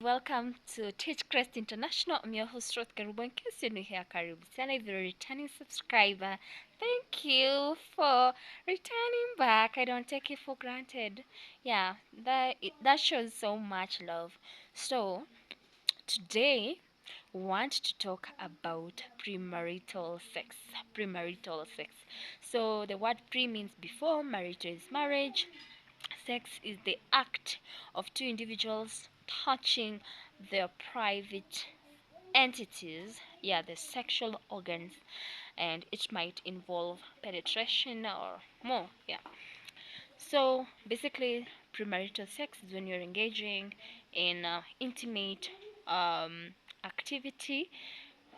welcome to Teach Crest International. I'm your host Ruth Karubo. In case you're new here, Karibu Sana. If you're a returning subscriber, thank you for returning back. I don't take it for granted. Yeah, that shows so much love. So today we want to talk about premarital sex. Premarital sex. So the word pre means before, marital is marriage. Sex is the act of two individuals touching their private entities, yeah, the sexual organs, and it might involve penetration or more, yeah. So basically, premarital sex is when you're engaging in intimate activity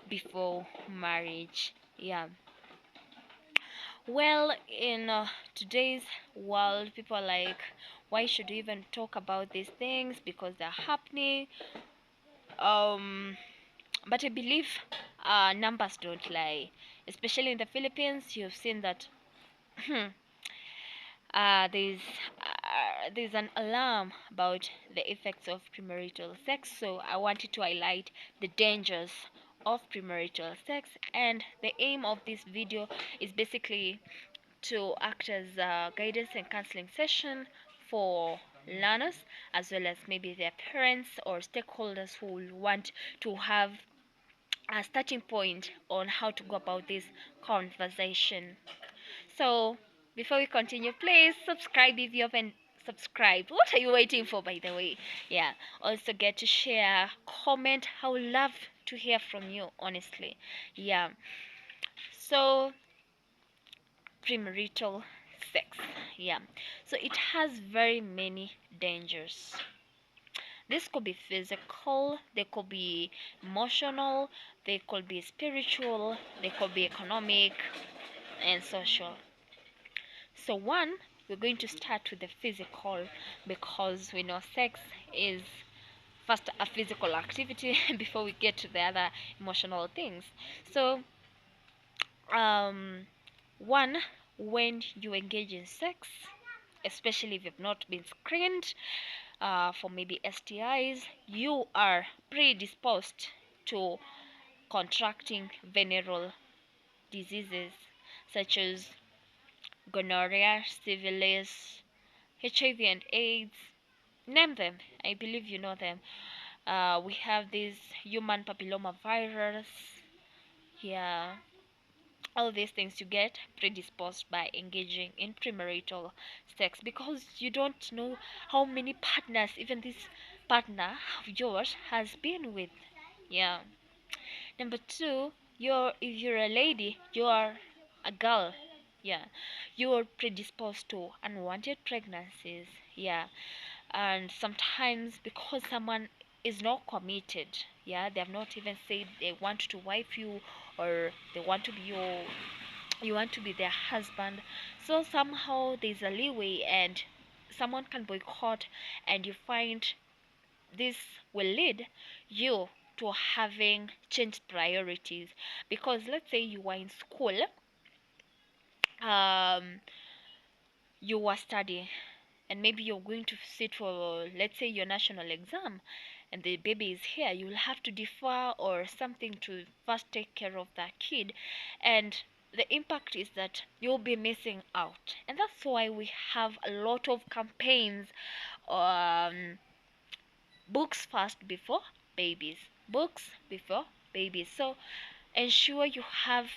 before marriage, yeah. Well, in today's world, people are like, why should we even talk about these things? Because they're happening. Um, but I believe numbers don't lie. Especially in the Philippines, you've seen that there's an alarm about the effects of premarital sex. So I wanted to highlight the dangers of premarital sex, and the aim of this video is basically to act as a guidance and counseling session for learners as well as maybe their parents or stakeholders who will want to have a starting point on how to go about this conversation. So before we continue, please subscribe if you haven't subscribed. What are you waiting for, by the way? Yeah, also get to share, comment. I would love to hear from you, honestly. Yeah, so premarital sex, yeah, so it has very many dangers. This could be physical, they could be emotional, they could be spiritual, they could be economic and social. So one, we're going to start with the physical, because we know sex is first a physical activity before we get to the other emotional things. So um one, when you engage in sex, especially if you've not been screened for maybe STIs, you are predisposed to contracting venereal diseases such as gonorrhea, syphilis, HIV and AIDS. Name them. I believe you know them. We have this human papilloma virus. Yeah, all these things you get predisposed by engaging in premarital sex, because you don't know how many partners even this partner of yours has been with. Yeah. Number two, if you're a lady, you are a girl. Yeah, you're predisposed to unwanted pregnancies. Yeah, and sometimes because someone is not committed, yeah, they have not even said they want to wife you, or they want to be you want to be their husband, so somehow there's a leeway and someone can boycott, and you find this will lead you to having changed priorities. Because let's say you were in school, um you were studying, and maybe you're going to sit for, let's say, your national exam, and the baby is here, you'll have to defer or something to first take care of that kid, and the impact is that you'll be missing out. And that's why we have a lot of campaigns, um books first before babies, books before babies. So ensure you have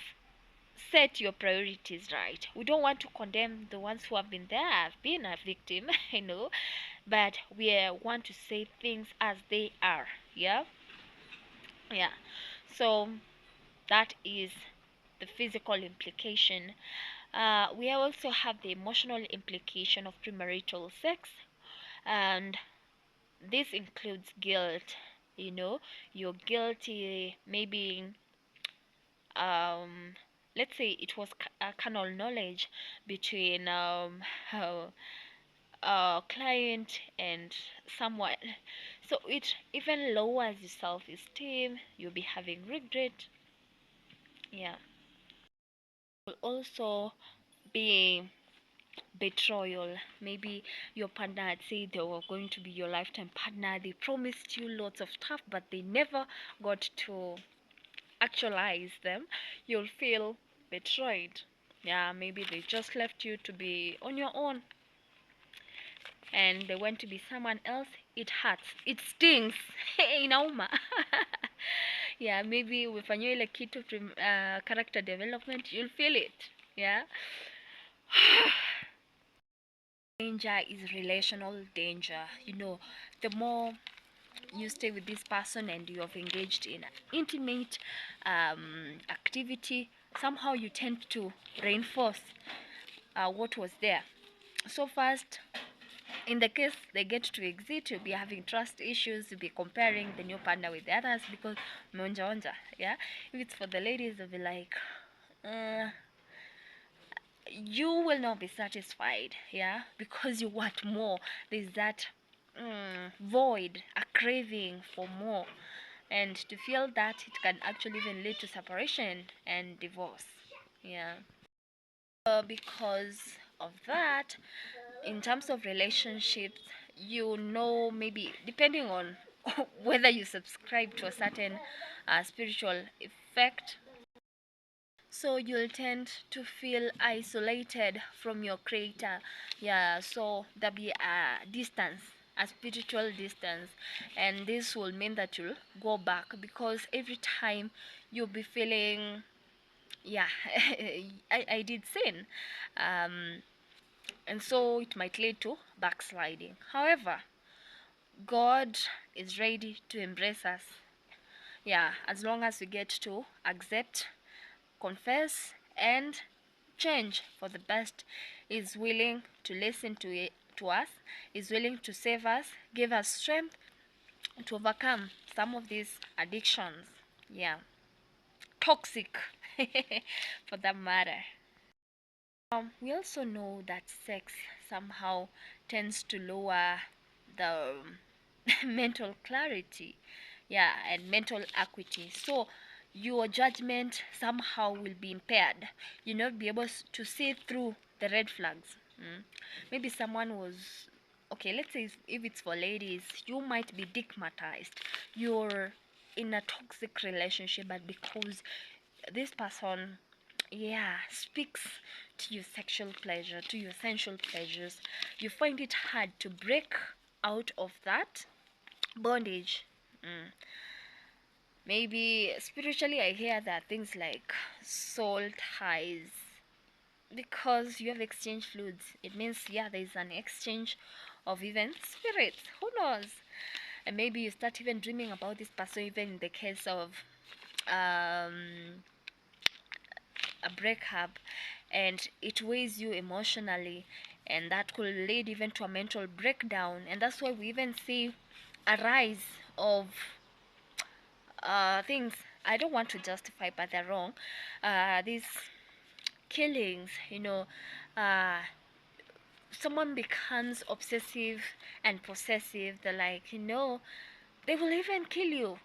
set your priorities right. We don't want to condemn the ones who have been there. I've been a victim, I know, but we want to say things as they are. Yeah, yeah. So that is the physical implication. We also have the emotional implication of premarital sex, and this includes guilt. You know, you're guilty, maybe um let's say it was a carnal knowledge between a client and someone, so it even lowers your self-esteem, you'll be having regret. Yeah, will also be betrayal. Maybe your partner had said they were going to be your lifetime partner, they promised you lots of stuff, but they never got to actualize them. You'll feel betrayed. Yeah, maybe they just left you to be on your own and they went to be someone else. It hurts, it stings. Inauma. Yeah, maybe umefanyiwa ile kitu character development, you'll feel it. Yeah. Danger is relational danger. The more you stay with this person and you have engaged in intimate activity, somehow you tend to reinforce what was there. So first, in the case they get to exit, you'll be having trust issues, you'll be comparing the new partner with the others because meonja onja. Yeah, if it's for the ladies, they'll be like, you will not be satisfied. Yeah, because you want more. There's that void, a craving for more, and to feel that, it can actually even lead to separation and divorce. Yeah. Because of that, in terms of relationships, maybe depending on whether you subscribe to a certain spiritual effect, so you'll tend to feel isolated from your creator. Yeah, so there'll be a distance, a spiritual distance, and this will mean that you'll go back because every time you'll be feeling, yeah, I did sin, and so it might lead to backsliding. However, God is ready to embrace us. Yeah, as long as we get to accept, confess, and change for the best. Is willing to listen to us, is willing to save us, give us strength to overcome some of these addictions. Yeah, toxic for that matter. We also know that sex somehow tends to lower the mental clarity, yeah, and mental acuity. So your judgment somehow will be impaired. You'll not be able to see through the red flags. Maybe someone was, okay, let's say if it's for ladies, you might be stigmatized. You're in a toxic relationship, but because this person, yeah, speaks to your sexual pleasure, to your sensual pleasures, you find it hard to break out of that bondage. Maybe spiritually, I hear that things like soul ties, because you have exchanged fluids. It means, yeah, there is an exchange of even spirits. Who knows? And maybe you start even dreaming about this person, even in the case of um, a breakup, and it weighs you emotionally, and that could lead even to a mental breakdown. And that's why we even see a rise of things, I don't want to justify, but they're wrong, these killings. Uh, Someone becomes obsessive and possessive. They're like, they will even kill you.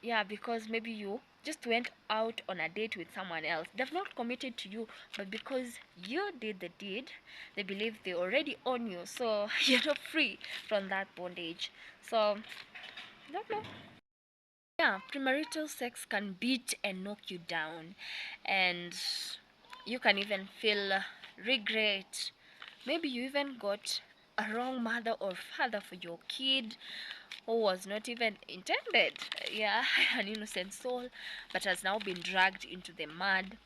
Yeah, because maybe you just went out on a date with someone else. They've not committed to you, but because you did the deed, they believe they already own you. So you're not free from that bondage. So, don't know. Yeah, premarital sex can beat and knock you down, and you can even feel regret. Maybe you even got a wrong mother or father for your kid who was not even intended. Yeah, an innocent soul, but has now been dragged into the mud.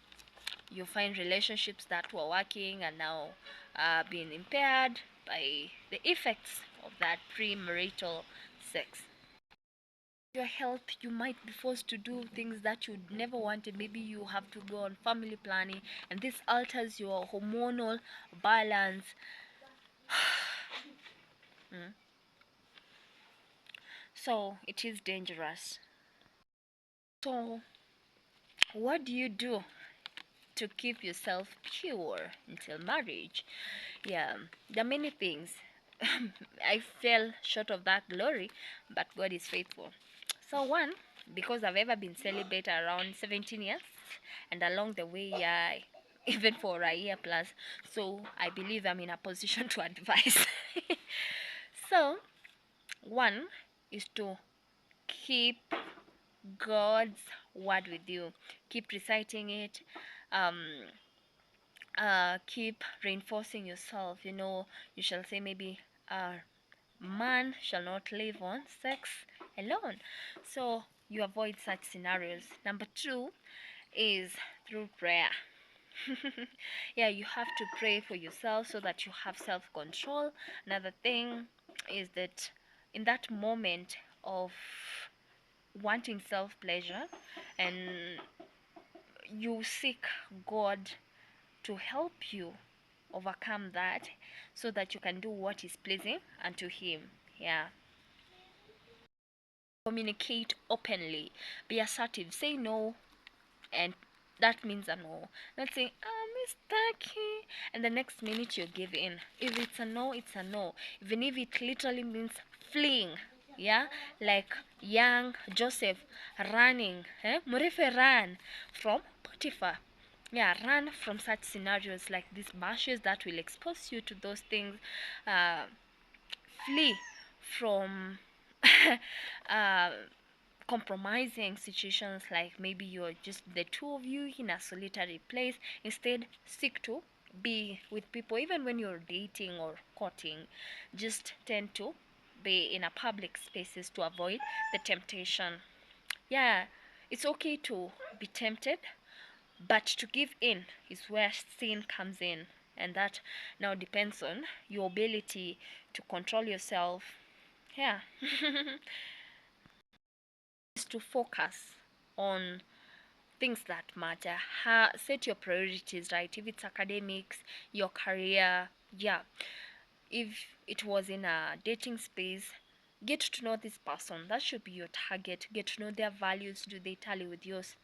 You find relationships that were working and now being impaired by the effects of that premarital sex. Your health, you might be forced to do things that you never wanted. Maybe you have to go on family planning, and this alters your hormonal balance. Mm. So it is dangerous. So what do you do to keep yourself pure until marriage? Yeah, there are many things. I fell short of that glory, but God is faithful. So one, because I've ever been celibate around 17 years, and along the way, even for a year plus. So I believe I'm in a position to advise. So, one is to keep God's word with you. Keep reciting it. Um, keep reinforcing yourself. You shall say maybe, man shall not live on sex alone. So you avoid such scenarios. Number two is through prayer. Yeah, you have to pray for yourself so that you have self control. Another thing is that in that moment of wanting self pleasure, and you seek God to help you overcome that so that you can do what is pleasing unto Him. Yeah. Communicate openly, be assertive, say no, and that means a no. Not saying, Miss Taki, and the next minute you give in. If it's a no, it's a no. Even if it literally means fleeing. Yeah, like young Joseph running, Murefe ran from Potiphar. Yeah, run from such scenarios like these bushes that will expose you to those things. uh, Flee from uh, compromising situations, like maybe you're just the two of you in a solitary place. Instead, seek to be with people. Even when you're dating or courting, just tend to be in a public spaces to avoid the temptation. Yeah, it's okay to be tempted, but to give in is where sin comes in, and that now depends on your ability to control yourself. Yeah. Is to focus on things that matter. Set your priorities right. If it's academics, your career, yeah. If it was in a dating space, get to know this person. That should be your target. Get to know their values. Do they tally with yours?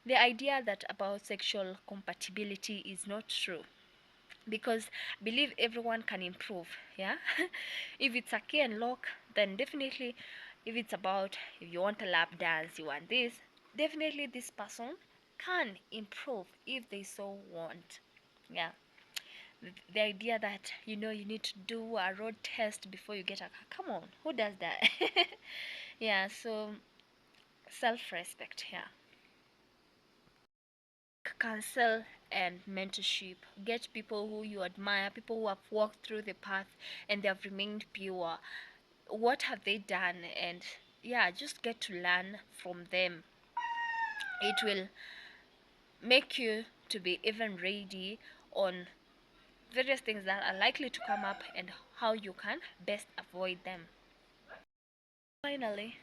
The idea that about sexual compatibility is not true, because believe everyone can improve. Yeah. If it's a key and lock, then definitely, if it's about, if you want a lap dance, you want this, definitely this person can improve if they so want. Yeah. The idea that you need to do a road test before you get a car, come on, who does that? Yeah, so self-respect. Yeah. Counsel and mentorship. Get people who you admire, people who have walked through the path and they have remained pure. What have they done? And yeah, just get to learn from them. It will make you to be even ready on various things that are likely to come up and how you can best avoid them. Finally,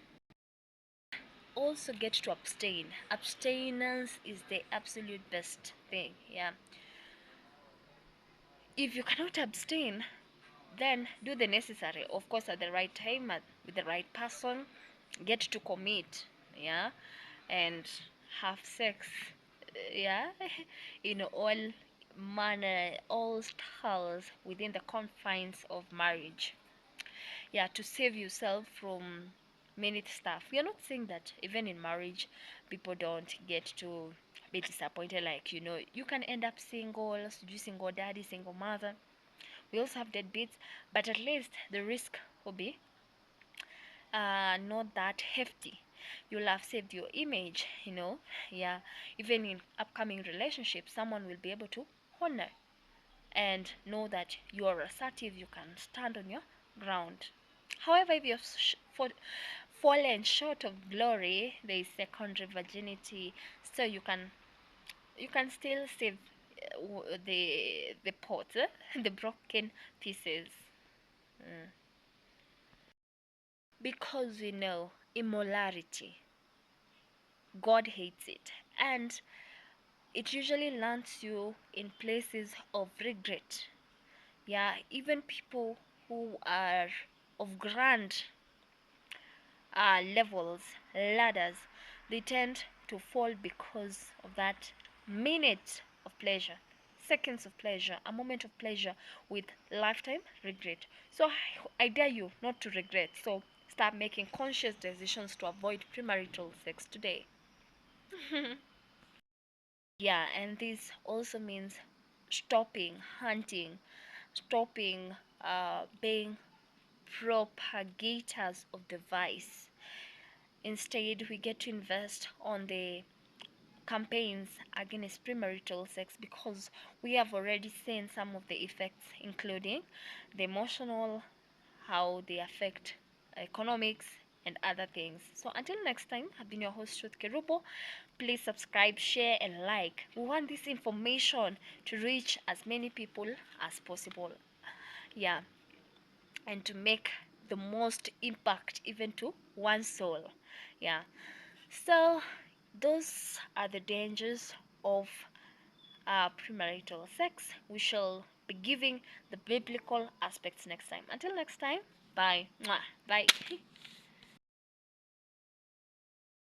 also get to abstain. Abstinence is the absolute best thing. Yeah. If you cannot abstain, then do the necessary, of course, at the right time, with the right person. Get to commit. Yeah. And have sex. Yeah. In all manner, all styles, within the confines of marriage. Yeah, to save yourself from many stuff. We are not saying that even in marriage people don't get to be disappointed, like you can end up single, single daddy, single mother. We also have deadbeats, but at least the risk will be not that hefty. You'll have saved your image. Yeah. Even in upcoming relationships, someone will be able to honor and know that you are assertive, you can stand on your ground. However, if you've fallen short of glory, there is secondary virginity, so you can still save the pot, the broken pieces. Mm. Because we know immorality, God hates it, and it usually lands you in places of regret. Yeah, even people who are of grand levels, ladders, they tend to fall because of that minute of pleasure, seconds of pleasure, a moment of pleasure with lifetime regret. So I dare you not to regret. So start making conscious decisions to avoid premarital sex today. Yeah, and this also means stopping hunting, stopping being propagators of the vice. Instead, we get to invest on the campaigns against premarital sex because we have already seen some of the effects, including the emotional, how they affect economics, and other things. So until next time, I've been your host Ruth Kerubo. Please subscribe, share, and like. We want this information to reach as many people as possible. Yeah, and to make the most impact even to one soul. Yeah. So those are the dangers of premarital sex. We shall be giving the biblical aspects next time. Until next time, bye. Mwah. Bye.